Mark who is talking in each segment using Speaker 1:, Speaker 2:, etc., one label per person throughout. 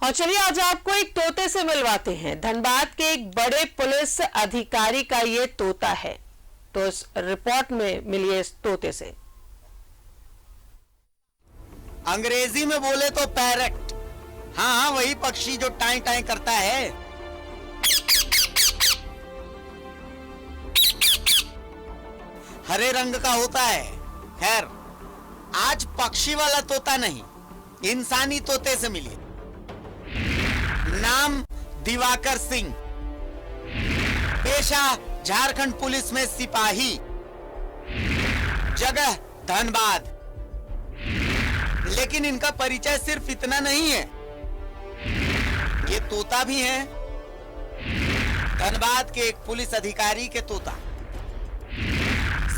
Speaker 1: और चलिए आज आपको एक तोते से मिलवाते हैं। धनबाद के एक बड़े पुलिस अधिकारी का ये तोता है, तो इस रिपोर्ट में मिलिए इस तोते से।
Speaker 2: अंग्रेजी में बोले तो पैरट। हाँ, वही पक्षी जो टाई टाई करता है। हरे रंग का होता है। खैर, आज पक्षी वाला तोता नहीं, इंसानी तोते से मिलिए। नाम दिवाकर सिंह, पेशा झारखंड पुलिस में सिपाही, जगह धनबाद। लेकिन इनका परिचय सिर्फ इतना नहीं है, ये तोता भी है, धनबाद के एक पुलिस अधिकारी के तोता।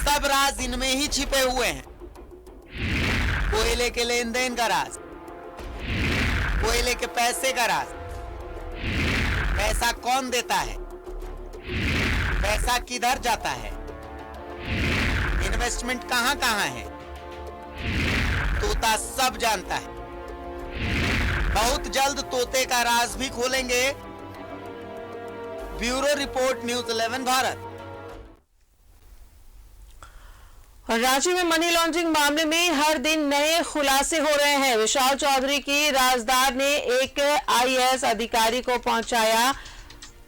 Speaker 2: सब राज इनमें ही छिपे हुए हैं। कोयले के लेन देन का राज, कोयले के पैसे का राज, पैसा कौन देता है, पैसा किधर जाता है, इन्वेस्टमेंट कहां कहां है, तोता सब जानता है। बहुत जल्द तोते का राज भी खोलेंगे। Bureau report, news 11 Bharat.
Speaker 1: राज्य में मनी लॉन्ड्रिंग मामले में हर दिन नए खुलासे हो रहे हैं। विशाल चौधरी की राजदार ने एक आईएएस अधिकारी को पहुंचाया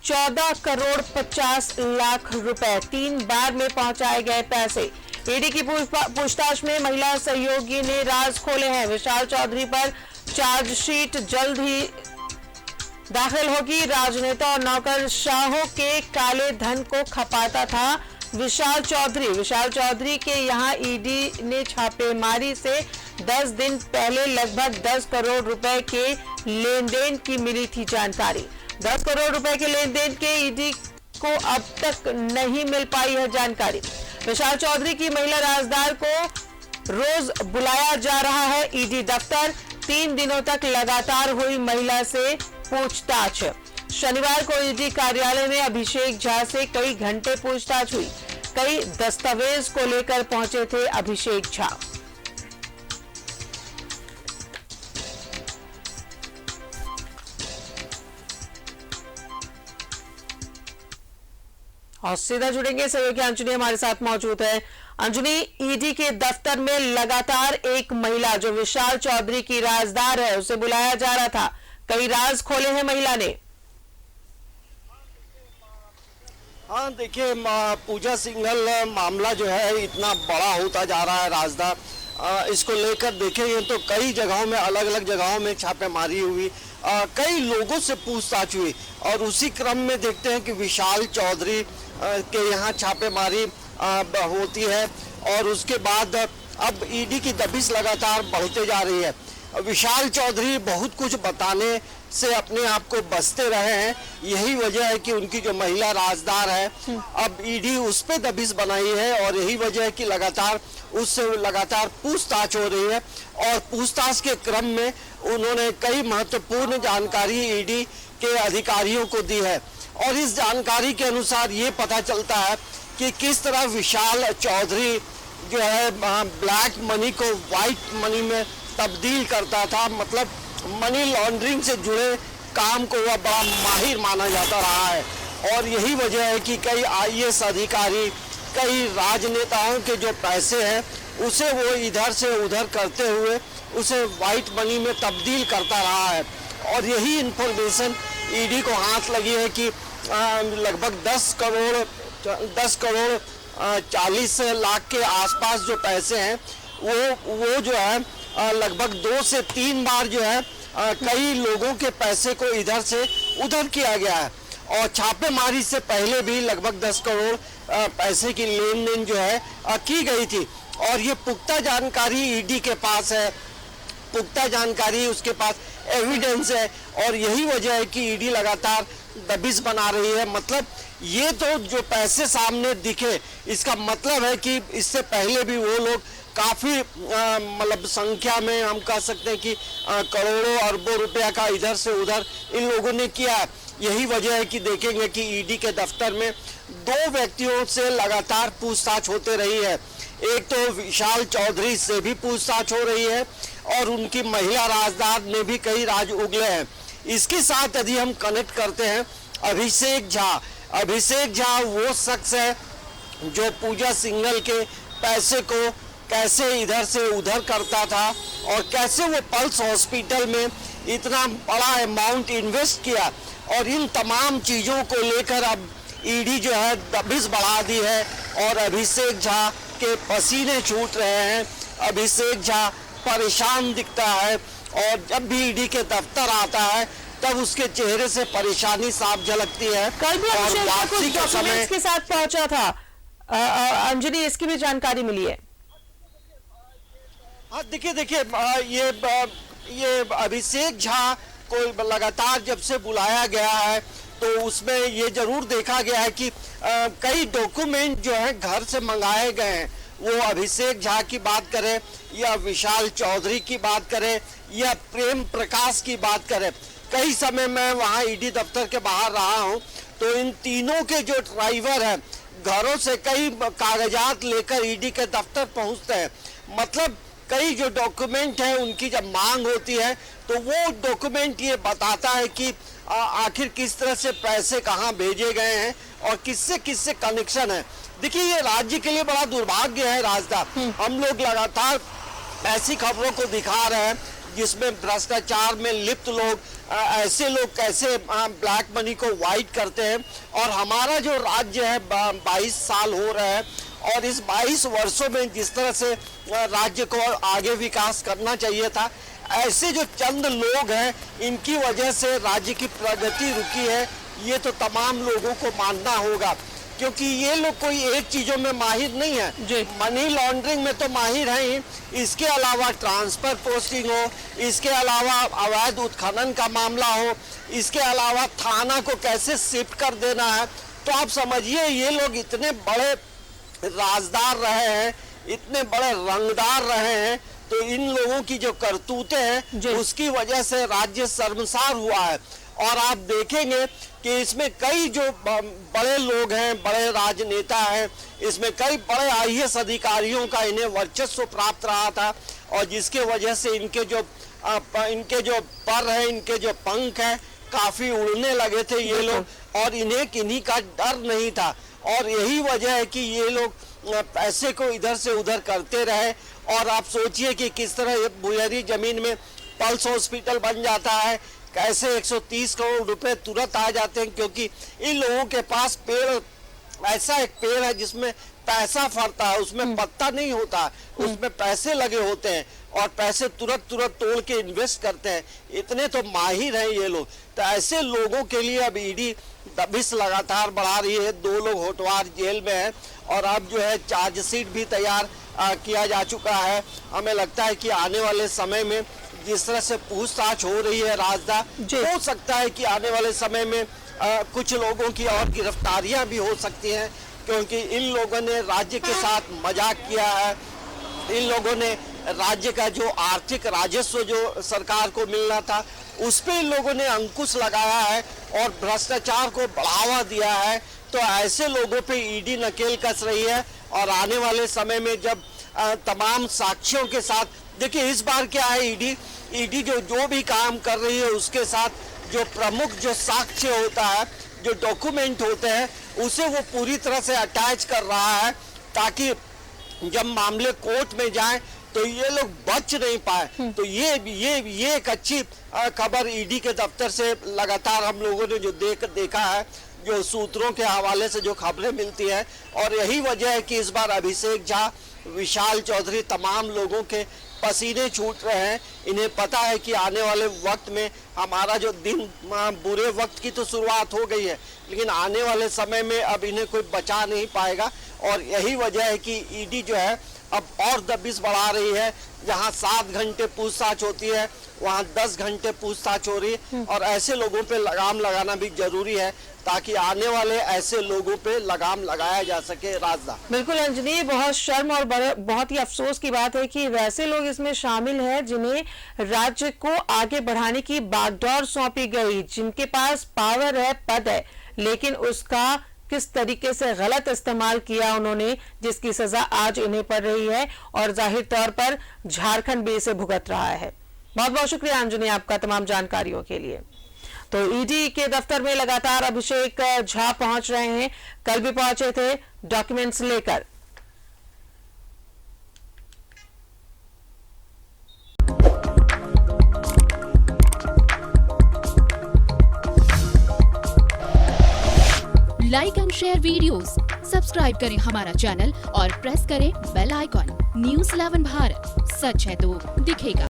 Speaker 1: 14 करोड़ 50 लाख रुपए। 3 बार में पहुंचाए गए पैसे। ईडी की पूछताछ में महिला सहयोगी ने राज खोले हैं। विशाल चौधरी पर चार्जशीट जल्द ही दाखिल होगी। राजनेता और नौकरशाहों के काले धन को खपाता था विशाल चौधरी के यहां ईडी ने छापेमारी से 10 दिन पहले लगभग 10 करोड़ रुपए के लेन देन की मिली थी जानकारी। 10 करोड़ रुपए के लेन देन के ईडी को अब तक नहीं मिल पाई है जानकारी। विशाल चौधरी की महिला राजदार को रोज बुलाया जा रहा है ईडी दफ्तर। 3 दिनों तक लगातार हुई महिला से पूछताछ। शनिवार को ईडी कार्यालय में अभिषेक झा से कई घंटे पूछताछ हुई। कई दस्तावेज को लेकर पहुंचे थे अभिषेक झा। और सीधा जुड़ेंगे सहयोगी अंजनी हमारे साथ मौजूद है। अंजनी, ईडी के दफ्तर में लगातार एक महिला जो विशाल चौधरी की राजदार है उसे बुलाया जा रहा था। कई राज खोले हैं महिला ने।
Speaker 3: हाँ देखिए, पूजा सिंघल मामला जो है इतना बड़ा होता जा रहा है राजदार, इसको लेकर देखेंगे तो कई जगहों में, अलग अलग जगहों में छापेमारी हुई, कई लोगों से पूछताछ हुई और उसी क्रम में देखते हैं कि विशाल चौधरी के यहाँ छापेमारी होती है और उसके बाद अब ईडी की दबिश लगातार बढ़ते जा रही है। विशाल चौधरी बहुत कुछ बताने से अपने आप को बचते रहे हैं। यही वजह है कि उनकी जो महिला राजदार है अब ईडी उस पे दबिश बनाई है और यही वजह है कि उससे लगातार पूछताछ हो रही है और पूछताछ के क्रम में उन्होंने कई महत्वपूर्ण जानकारी ईडी के अधिकारियों को दी है और इस जानकारी के अनुसार ये पता चलता है कि किस तरह विशाल चौधरी जो है ब्लैक मनी को व्हाइट मनी में तब्दील करता था। मतलब मनी लॉन्ड्रिंग से जुड़े काम को वह बड़ा माहिर माना जाता रहा है और यही वजह है कि कई आईएएस अधिकारी, कई राजनेताओं के जो पैसे हैं उसे वो इधर से उधर करते हुए उसे व्हाइट मनी में तब्दील करता रहा है और यही इंफॉर्मेशन ईडी को हाथ लगी है कि लगभग 10 करोड़ 40 लाख के आसपास जो पैसे हैं वो जो है लगभग 2 से 3 बार जो है कई लोगों के पैसे को इधर से उधर किया गया है और छापेमारी से पहले भी लगभग 10 करोड़ पैसे की लेन देन जो है की गई थी और ये पुख्ता जानकारी ईडी के पास है, पुख्ता जानकारी उसके पास एविडेंस है और यही वजह है कि ईडी लगातार दबिश बना रही है। मतलब ये तो जो पैसे सामने दिखे इसका मतलब है कि इससे पहले भी वो लोग काफ़ी मतलब संख्या में हम कह सकते हैं कि करोड़ों अरबों रुपया का इधर से उधर इन लोगों ने किया। यही वजह है कि देखेंगे कि ईडी के दफ्तर में 2 व्यक्तियों से लगातार पूछताछ होते रही है। एक तो विशाल चौधरी से भी पूछताछ हो रही है और उनकी महिला राजदार ने भी कई राज उगले हैं। इसके साथ यदि हम कनेक्ट करते हैं अभिषेक झा वो शख्स है जो पूजा सिंघल के पैसे को कैसे इधर से उधर करता था और कैसे वो पल्स हॉस्पिटल में इतना बड़ा अमाउंट इन्वेस्ट किया, और इन तमाम चीज़ों को लेकर अब ईडी जो है दबिश बढ़ा दी है और अभिषेक झा के पसीने छूट रहे हैं। अभिषेक झा परेशान दिखता है और जब भी ईडी के दफ्तर आता है तब उसके चेहरे से परेशानी साफ झलकती है।
Speaker 1: कल भी अभिषेक झा कुछ डॉक्यूमेंट्स के साथ पहुंचा था, अंजलि इसकी भी जानकारी मिली है।
Speaker 3: हाँ देखिए ये अभिषेक झा को लगातार जब से बुलाया गया है तो उसमें ये जरूर देखा गया है कि कई डॉक्यूमेंट जो है घर से मंगाए गए हैं। वो अभिषेक झा की बात करें या विशाल चौधरी की बात करें या प्रेम प्रकाश की बात करें, कई समय मैं वहाँ ईडी दफ्तर के बाहर रहा हूँ तो इन तीनों के जो ड्राइवर हैं घरों से कई कागजात लेकर ईडी के दफ्तर पहुँचते हैं। मतलब कई जो डॉक्यूमेंट है उनकी जब मांग होती है तो वो डॉक्यूमेंट ये बताता है कि आखिर किस तरह से पैसे कहाँ भेजे गए हैं और किससे किससे कनेक्शन है। देखिए ये राज्य के लिए बड़ा दुर्भाग्य है राजदा, हम लोग लगातार ऐसी खबरों को दिखा रहे हैं जिसमें भ्रष्टाचार में लिप्त लोग ऐसे लोग कैसे ब्लैक मनी को वाइट करते हैं। और हमारा जो राज्य है 22 साल हो रहे हैं और इस 22 वर्षों में जिस तरह से राज्य को आगे विकास करना चाहिए था, ऐसे जो चंद लोग हैं इनकी वजह से राज्य की प्रगति रुकी है। ये तो तमाम लोगों को मानना होगा क्योंकि ये लोग कोई एक चीजों में माहिर नहीं है। मनी लॉन्ड्रिंग में तो माहिर है ही, इसके अलावा ट्रांसफर पोस्टिंग हो, इसके अलावा अवैध उत्खनन का मामला हो, इसके अलावा थाना को कैसे शिफ्ट कर देना है। तो आप समझिए ये लोग इतने बड़े राजदार रहे हैं, इतने बड़े रंगदार रहे हैं, तो इन लोगों की जो करतूतें हैं उसकी वजह से राज्य शर्मसार हुआ है। और आप देखेंगे कि इसमें कई जो बड़े लोग हैं, बड़े राजनेता हैं, इसमें कई बड़े आईएएस अधिकारियों का इन्हें वर्चस्व प्राप्त रहा था और जिसके वजह से इनके जो पर है, इनके जो पंख हैं काफी उड़ने लगे थे ये लोग और इन्हें किन्हीं का डर नहीं था। और यही वजह है कि ये लोग पैसे को इधर से उधर करते रहे। और आप सोचिए कि किस तरह बुनियादी जमीन में पल्स हॉस्पिटल बन जाता है, कैसे 130 करोड़ रुपए तुरंत आ जाते हैं क्योंकि इन लोगों के पास पेड़, ऐसा एक पेड़ है जिसमें पैसा फरता है, उसमें पत्ता नहीं होता, उसमें पैसे लगे होते हैं और पैसे तुरंत तोड़ के इन्वेस्ट करते हैं। इतने तो माहिर हैं ये लोग। तो ऐसे लोगों के लिए अब ईडी दबिश लगातार बढ़ा रही है। 2 लोग होटवार जेल में हैं और अब जो है चार्जशीट भी तैयार किया जा चुका है। हमें लगता है कि आने वाले समय में जिस तरह से पूछताछ हो रही है राजदा, हो सकता है कि आने वाले समय में कुछ लोगों की और गिरफ्तारियां भी हो सकती हैं क्योंकि इन लोगों ने राज्य के साथ मजाक किया है। इन लोगों ने राज्य का जो आर्थिक राजस्व जो सरकार को मिलना था उस पे इन लोगों ने अंकुश लगाया है और भ्रष्टाचार को बढ़ावा दिया है। तो ऐसे लोगों पे ईडी नकेल कस रही है और आने वाले समय में जब तमाम साक्ष्यों के साथ, देखिए इस बार क्या है, ईडी जो भी काम कर रही है उसके साथ जो प्रमुख जो साक्ष्य होता है, जो डॉक्यूमेंट होते हैं, उसे वो पूरी तरह से अटैच कर रहा है ताकि जब मामले कोर्ट में जाएं तो ये लोग बच नहीं पाए। तो ये एक अच्छी खबर ईडी के दफ्तर से लगातार हम लोगों ने जो देखा है, जो सूत्रों के हवाले से जो खबरें मिलती है, और यही वजह है कि इस बार अभिषेक झा, विशाल चौधरी, तमाम लोगों के पसीने छूट रहे हैं। इन्हें पता है कि आने वाले वक्त में हमारा जो दिन, बुरे वक्त की तो शुरुआत हो गई है लेकिन आने वाले समय में अब इन्हें कोई बचा नहीं पाएगा। और यही वजह है कि ईडी जो है अब और दबिश बढ़ा रही है। जहां 7 घंटे पूछताछ होती है वहां 10 घंटे पूछताछ हो रही है और ऐसे लोगों पे लगाम लगाना भी जरूरी है ताकि आने वाले ऐसे लोगों पे लगाम लगाया जा सके। राजदा,
Speaker 1: बिल्कुल अंजलि, बहुत शर्म और बहुत ही अफसोस की बात है कि वैसे लोग इसमें शामिल हैं जिन्हें राज्य को आगे बढ़ाने की बागडोर सौंपी गई, जिनके पास पावर है, पद है, लेकिन उसका किस तरीके से गलत इस्तेमाल किया उन्होंने, जिसकी सजा आज इन्हें पड़ रही है और जाहिर तौर पर झारखंड भी इसे भुगत रहा है। बहुत बहुत शुक्रिया अंजनी आपका तमाम जानकारियों के लिए। तो ईडी के दफ्तर में लगातार अभिषेक झा पहुंच रहे हैं, कल भी पहुंचे थे डॉक्यूमेंट्स लेकर।
Speaker 4: Like and share videos, subscribe करें हमारा चैनल और प्रेस करें बेल आइकॉन। न्यूज़ 11 भारत, सच है तो दिखेगा।